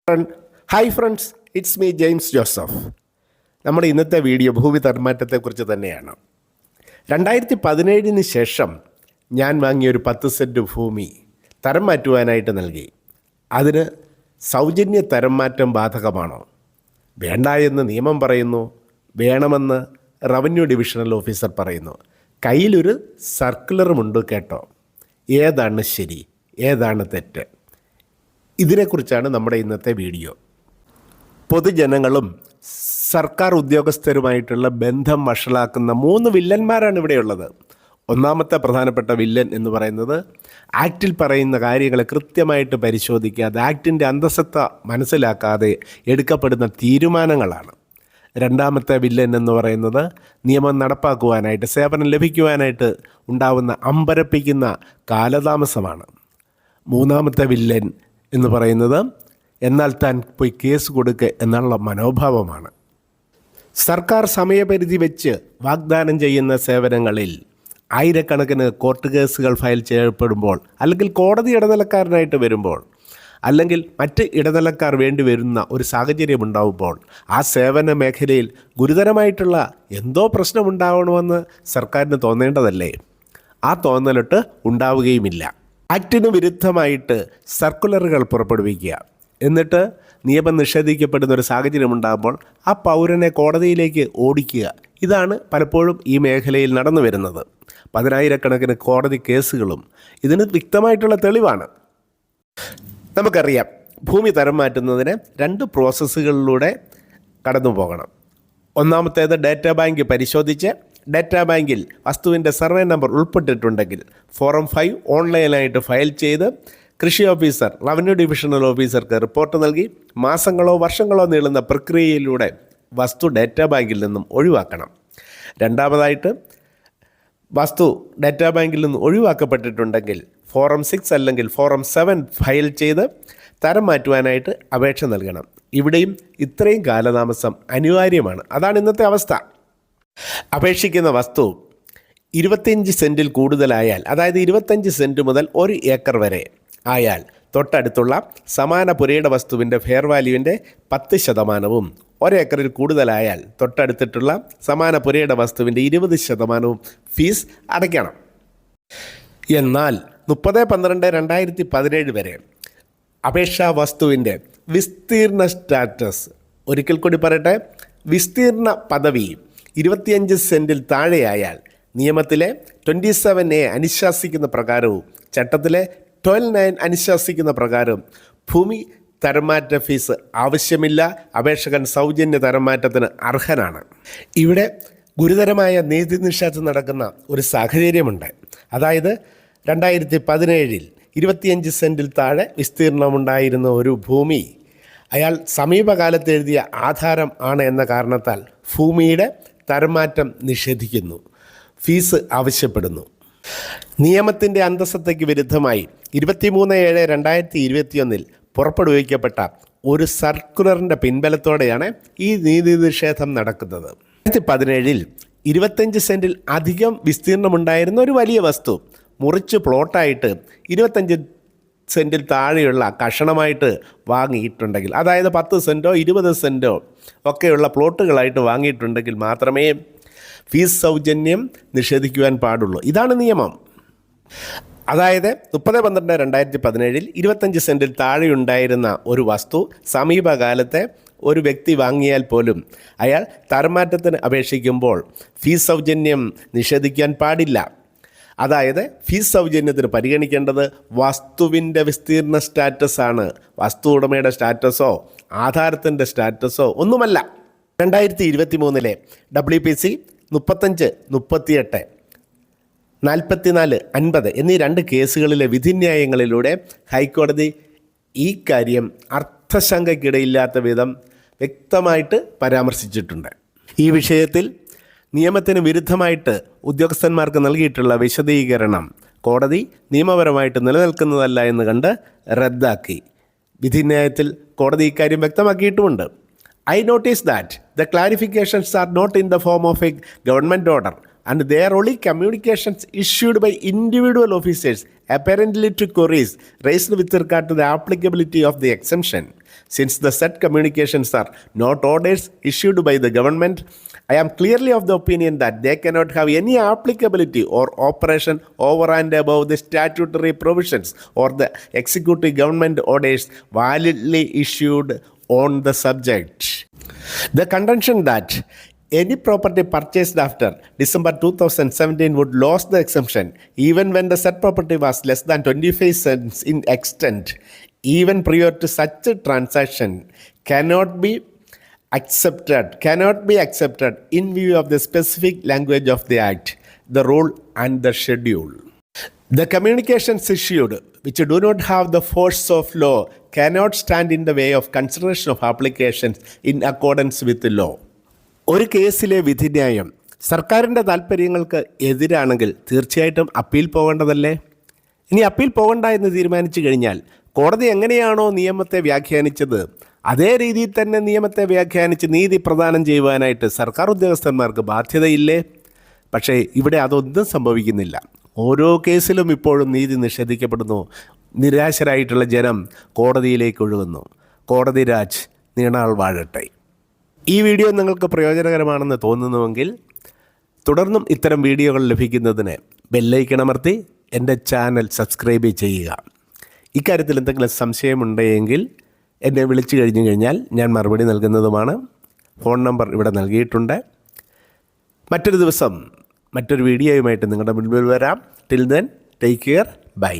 Hi friends, it's me James Joseph. നമ്മുടെ ഇന്നത്തെ video ഭൂമി തരംമാറ്റത്തെക്കുറിച്ച് തന്നെയാണ്. 2017 ശേഷം ഞാൻ വാങ്ങിയൊരു 10 സെൻറ്റ് ഭൂമി തരം മാറ്റുവാനായിട്ട് നൽകി. അതിന് സൗജന്യ തരം മാറ്റം ബാധകമാണോ? വേണ്ട എന്ന് നിയമം പറയുന്നു, വേണമെന്ന് റവന്യൂ ഡിവിഷണൽ ഓഫീസർ പറയുന്നു. കയ്യിലൊരു സർക്കുലറുമുണ്ട് കേട്ടോ. ഏതാണ് ശരി, ഏതാണ് തെറ്റ്? ഇതിനെക്കുറിച്ചാണ് നമ്മുടെ ഇന്നത്തെ വീഡിയോ. പൊതുജനങ്ങളും സർക്കാർ ഉദ്യോഗസ്ഥരുമായിട്ടുള്ള ബന്ധം വഷളാക്കുന്ന 3 വില്ലന്മാരാണ് ഇവിടെയുള്ളത്. ഒന്നാമത്തെ പ്രധാനപ്പെട്ട വില്ലൻ എന്ന് പറയുന്നത് ആക്റ്റിൽ പറയുന്ന കാര്യങ്ങളെ കൃത്യമായിട്ട് പരിശോധിക്കാതെ, ആക്ടിൻ്റെ അന്തസത്ത മനസ്സിലാക്കാതെ എടുക്കപ്പെടുന്ന തീരുമാനങ്ങളാണ്. രണ്ടാമത്തെ വില്ലൻ എന്ന് പറയുന്നത് നിയമം നടപ്പാക്കുവാനായിട്ട്, സേവനം ലഭിക്കുവാനായിട്ട് ഉണ്ടാവുന്ന അമ്പരപ്പിക്കുന്ന കാലതാമസമാണ്. മൂന്നാമത്തെ വില്ലൻ എന്ന് പറയുന്നത് എന്നാൽ താൻ പോയി കേസ് കൊടുക്കുക എന്നുള്ള മനോഭാവമാണ്. സർക്കാർ സമയപരിധി വെച്ച് വാഗ്ദാനം ചെയ്യുന്ന സേവനങ്ങളിൽ ആയിരക്കണക്കിന് കോർട്ട് കേസുകൾ ഫയൽ ചെയ്യപ്പെടുമ്പോൾ, അല്ലെങ്കിൽ കോടതി ഇടനിലക്കാരനായിട്ട് വരുമ്പോൾ, അല്ലെങ്കിൽ മറ്റ് ഇടനിലക്കാർ വേണ്ടി വരുന്ന ഒരു സാഹചര്യം ഉണ്ടാവുമ്പോൾ ആ സേവന മേഖലയിൽ ഗുരുതരമായിട്ടുള്ള എന്തോ പ്രശ്നമുണ്ടാവണമെന്ന് സർക്കാരിന് തോന്നേണ്ടതല്ലേ? ആ തോന്നലിട്ട് ഉണ്ടാവുകയുമില്ല. ആക്ടിന് വിരുദ്ധമായിട്ട് സർക്കുലറുകൾ പുറപ്പെടുവിക്കുക, എന്നിട്ട് നിയമം നിഷേധിക്കപ്പെടുന്ന ഒരു സാഹചര്യം ഉണ്ടാകുമ്പോൾ ആ പൗരനെ കോടതിയിലേക്ക് ഓടിക്കുക. ഇതാണ് പലപ്പോഴും ഈ മേഖലയിൽ നടന്നു വരുന്നത്. 10,000-കണക്കിന് കോടതി കേസുകളും ഇതിന് വ്യക്തമായിട്ടുള്ള തെളിവാണ്. നമുക്കറിയാം, ഭൂമി തരം മാറ്റുന്നതിന് 2 പ്രോസസ്സുകളിലൂടെ കടന്നു പോകണം. ഒന്നാമത്തേത് ഡാറ്റാ ബാങ്ക് പരിശോധിച്ച് ഡാറ്റാ ബാങ്കിൽ വസ്തുവിൻ്റെ സർവേ നമ്പർ ഉൾപ്പെട്ടിട്ടുണ്ടെങ്കിൽ ഫോറം 5 ഓൺലൈനായിട്ട് ഫയൽ ചെയ്ത് കൃഷി ഓഫീസർ, റവന്യൂ ഡിവിഷണൽ ഓഫീസർക്ക് റിപ്പോർട്ട് നൽകി മാസങ്ങളോ വർഷങ്ങളോ നീളുന്ന പ്രക്രിയയിലൂടെ വസ്തു ഡാറ്റാ ബാങ്കിൽ നിന്നും ഒഴിവാക്കണം. രണ്ടാമതായിട്ട്, വസ്തു ഡാറ്റാ ബാങ്കിൽ നിന്ന് ഒഴിവാക്കപ്പെട്ടിട്ടുണ്ടെങ്കിൽ ഫോറം 6 അല്ലെങ്കിൽ ഫോറം 7 ഫയൽ ചെയ്ത് തരം മാറ്റുവാനായിട്ട് അപേക്ഷ നൽകണം. ഇവിടെയും ഇത്രയും കാലതാമസം അനിവാര്യമാണ്. അതാണ് ഇന്നത്തെ അവസ്ഥ. അപേക്ഷിക്കുന്ന വസ്തു 25 സെൻറ്റിൽ കൂടുതലായാൽ, അതായത് 25 സെൻറ്റ് മുതൽ 1 ഏക്കർ വരെ ആയാൽ, തൊട്ടടുത്തുള്ള സമാന പുരയിട വസ്തുവിൻ്റെ ഫെയർ വാല്യൂവിൻ്റെ 10%, 1 ഏക്കറിൽ കൂടുതലായാൽ തൊട്ടടുത്തിട്ടുള്ള സമാന പുരയിട വസ്തുവിൻ്റെ 20% ഫീസ് അടയ്ക്കണം. എന്നാൽ 30/12/2017 വരെ അപേക്ഷാ വസ്തുവിൻ്റെ വിസ്തീർണ സ്റ്റാറ്റസ്, ഒരിക്കൽ കൂടി പറയട്ടെ, വിസ്തീർണ പദവി 25 സെൻറ്റിൽ താഴെയായാൽ നിയമത്തിലെ 27A അനുശാസിക്കുന്ന പ്രകാരവും ചട്ടത്തിലെ 12(9) അനുശാസിക്കുന്ന പ്രകാരം ഭൂമി തരംമാറ്റ ഫീസ് ആവശ്യമില്ല. അപേക്ഷകൻ സൗജന്യ തരംമാറ്റത്തിന് അർഹനാണ്. ഇവിടെ ഗുരുതരമായ നീതി നിഷേധം നടക്കുന്ന ഒരു സാഹചര്യമുണ്ട്. അതായത് 2017 25 സെൻറ്റിൽ താഴെ വിസ്തീർണമുണ്ടായിരുന്ന ഒരു ഭൂമി അയാൾ സമീപകാലത്ത് എഴുതിയ ആധാരം ആണ് എന്ന കാരണത്താൽ ഭൂമിയുടെ തരംമാറ്റം നിഷേധിക്കുന്നു, ഫീസ് ആവശ്യപ്പെടുന്നു. നിയമത്തിൻ്റെ അന്തസത്തയ്ക്ക് വിരുദ്ധമായി 23/7/2021 പുറപ്പെടുവിക്കപ്പെട്ട ഒരു സർക്കുലറിൻ്റെ പിൻബലത്തോടെയാണ് ഈ നീതി നിഷേധം നടക്കുന്നത്. 2017 25 സെൻറ്റിൽ അധികം വിസ്തീർണമുണ്ടായിരുന്ന ഒരു വലിയ വസ്തു മുറിച്ച് പ്ലോട്ടായിട്ട് 25 സെൻറ്റിൽ താഴെയുള്ള കഷണമായിട്ട് വാങ്ങിയിട്ടുണ്ടെങ്കിൽ, അതായത് 10 സെൻറ്റോ 20 സെൻറ്റോ ഒക്കെയുള്ള പ്ലോട്ടുകളായിട്ട് വാങ്ങിയിട്ടുണ്ടെങ്കിൽ മാത്രമേ ഫീസ് സൗജന്യം നിഷേധിക്കുവാൻ പാടുള്ളൂ. ഇതാണ് നിയമം. അതായത് 30/12/2017 25 സെൻറ്റിൽ താഴെയുണ്ടായിരുന്ന ഒരു വസ്തു സമീപകാലത്തെ ഒരു വ്യക്തി വാങ്ങിയാൽ പോലും അയാൾ തരംമാറ്റത്തിന് അപേക്ഷിക്കുമ്പോൾ ഫീസ് സൗജന്യം നിഷേധിക്കാൻ പാടില്ല. അതായത് ഫീസ് സൗജന്യത്തിന് പരിഗണിക്കേണ്ടത് വസ്തുവിൻ്റെ വിസ്തീർണ സ്റ്റാറ്റസാണ്. വസ്തു ഉടമയുടെ സ്റ്റാറ്റസോ ആധാരത്തിൻ്റെ സ്റ്റാറ്റസോ ഒന്നുമല്ല. 2023 WPC 35, 38, 44, 50 എന്നീ 2 കേസുകളിലെ വിധിന്യായങ്ങളിലൂടെ ഹൈക്കോടതി ഈ കാര്യം അർത്ഥശങ്കയ്ക്കിടയില്ലാത്ത വിധം വ്യക്തമായിട്ട് പരാമർശിച്ചിട്ടുണ്ട്. ഈ വിഷയത്തിൽ നിയമത്തിന് വിരുദ്ധമായിട്ട് ഉദ്യോഗസ്ഥന്മാർക്ക് നൽകിയിട്ടുള്ള വിശദീകരണം കോടതി നിയമപരമായിട്ട് നിലനിൽക്കുന്നതല്ല എന്ന് കണ്ട് റദ്ദാക്കി. വിധിന്യായത്തിൽ കോടതി ഇക്കാര്യം വ്യക്തമാക്കിയിട്ടുമുണ്ട്. I notice that the clarifications are not in the form of a government order and they are only communications issued by individual officers apparently to queries raised with regard to the applicability of the exemption. Since the said communications are not orders issued by the government, I am clearly of the opinion that they cannot have any applicability or operation over and above the statutory provisions or the executive government orders validly issued on the subject. The contention that any property purchased after December 2017 would lose the exemption even when the said property was less than 25 cents in extent, even prior to such a transaction, cannot be accepted in view of the specific language of the Act, the rule and the schedule. The communications issued, which do not have the force of law, cannot stand in the way of consideration of applications in accordance with the law. ഒരു കേസിലെ വിധിന്യായം സർക്കാരിൻ്റെ താൽപ്പര്യങ്ങൾക്ക് എതിരാണെങ്കിൽ തീർച്ചയായിട്ടും appeal പോകേണ്ടതല്ലേ? ഇനി appeal പോകണ്ട എന്ന് തീരുമാനിച്ചു കഴിഞ്ഞാൽ കോടതി എങ്ങനെയാണോ നിയമത്തെ വ്യാഖ്യാനിച്ചത് അതേ രീതിയിൽ തന്നെ നിയമത്തെ വ്യാഖ്യാനിച്ച് നീതി പ്രദാനം ചെയ്യുവാനായിട്ട് സർക്കാർ ഉദ്യോഗസ്ഥന്മാർക്ക് ബാധ്യതയില്ലേ? പക്ഷേ ഇവിടെ അതൊന്നും സംഭവിക്കുന്നില്ല. ഓരോ കേസിലും ഇപ്പോഴും നീതി നിഷേധിക്കപ്പെടുന്നു. നിരാശരായിട്ടുള്ള ജനം കോടതിയിലേക്ക് ഒഴുകുന്നു. കോടതി രാജ് നീണാൾ വാഴട്ടെ. ഈ വീഡിയോ നിങ്ങൾക്ക് പ്രയോജനകരമാണെന്ന് തോന്നുന്നുവെങ്കിൽ തുടർന്നും ഇത്തരം വീഡിയോകൾ ലഭിക്കുന്നതിന് ബെല്ലൈക്കൺ അമർത്തി എൻ്റെ ചാനൽ സബ്സ്ക്രൈബ് ചെയ്യുക. ഇക്കാര്യത്തിൽ എന്തെങ്കിലും സംശയമുണ്ടെങ്കിൽ എന്നെ വിളിച്ചു കഴിഞ്ഞാൽ ഞാൻ മറുപടി നൽകുന്നതുമാണ്. ഫോൺ നമ്പർ ഇവിടെ നൽകിയിട്ടുണ്ട്. മറ്റൊരു ദിവസം മറ്റൊരു വീഡിയോയുമായിട്ട് നിങ്ങളുടെ മുൻപിൽ വരാം. Till then take care. By.